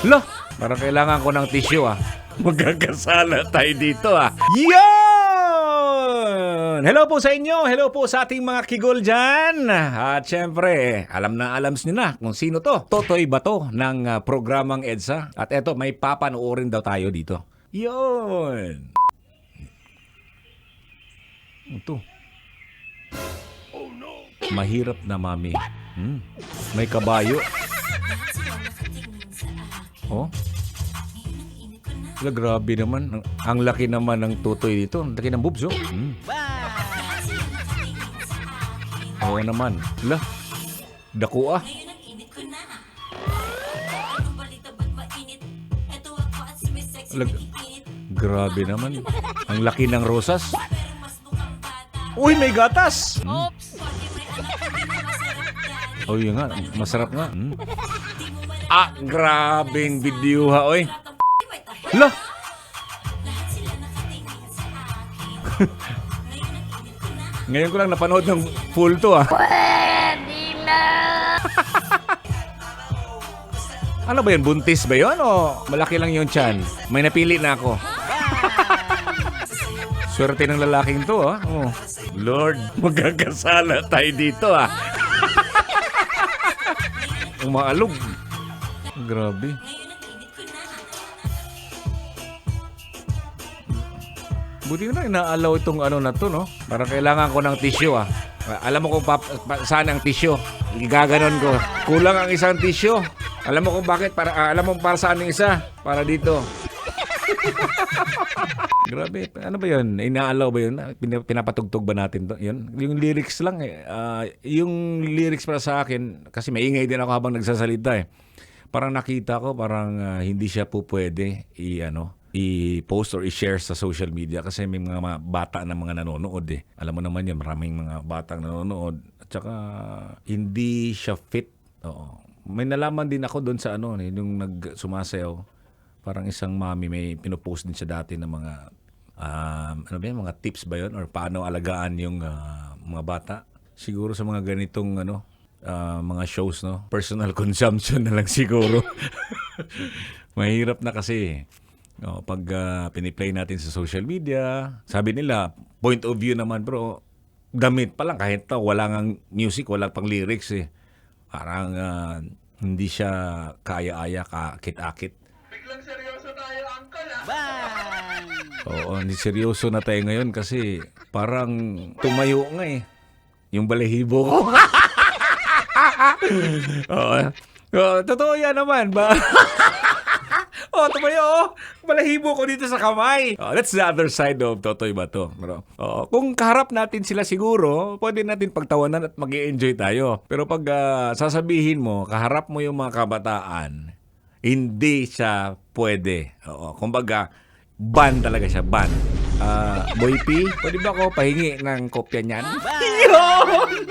Lo, parang kailangan ko ng tissue Magkakasala tayo dito Yon! Hello po sa inyo, hello po sa ating mga kigol dyan. At syempre, alam na alams nyo na kung sino to. Totoy Bato ng programang EDSA. At eto, may papanoorin daw tayo dito. Yon! Ito. Mahirap na mami. May kabayo. Oh. Grabe naman. Ang laki naman ng tutoy dito. Ang laki ng boobs, oh. Oo naman. Lah. Dako Grabe naman. Ang laki ng rosas. Uy, may gatas! Oh, yun nga. Masarap nga. Grabing video oy. Lah! Ngayon ko lang napanood ng full to Pwede na! Ano ba yun? Buntis ba yun? O malaki lang yung tiyan? May napili na ako. Swerte ng lalaking to Oh. Lord, magkakasala tayo dito Umaalog. Grabe. Buti na inaalaw itong ano na to, no? Parang kailangan ko ng tissue, Alam mo kung saan ang tissue. Igaganon ko. Kulang ang isang tissue. Alam mo kung bakit? Alam mo para saan yung isa? Para dito. Grabe. Ano ba yun? Inaalaw ba yun? Pinapatugtog ba natin to? Yun? Yung lyrics lang yung lyrics para sa akin, kasi maingay din ako habang nagsasalita Parang nakita ko, parang hindi siya po pwede i-post or i-share sa social media kasi may mga bata na mga nanonood Alam mo naman yun, maraming mga batang nanonood. At saka, hindi siya fit. Oo. May nalaman din ako doon sa yung nagsumasayaw. Parang isang mami, may pinopost din siya dati ng mga, mga tips ba yun? Or paano alagaan yung mga bata. Siguro sa mga ganitong, mga shows, no? Personal consumption na lang siguro. Mahirap na kasi pag piniplay natin sa social media, sabi nila, point of view naman bro, damit pa lang kahit wala ngang music, wala pang lyrics Parang hindi siya kaya-aya, kakit-akit. Biglang seryoso tayo, Uncle, Oo, hindi seryoso na tayo ngayon kasi parang tumayo nga yung balahibo ko. Totoo yan naman ba? Tumayo balahibo ko dito sa kamay. That's the other side of Totoy Bato, bro. Kung kaharap natin sila siguro, pwede natin pagtawanan at mag-i-enjoy tayo. Pero pag sasabihin mo, kaharap mo yung mga kabataan, hindi siya pwede. Kumbaga, ban talaga siya, ban. Boy P, pwede ba ako pahingi ng kopya niyan? Yun!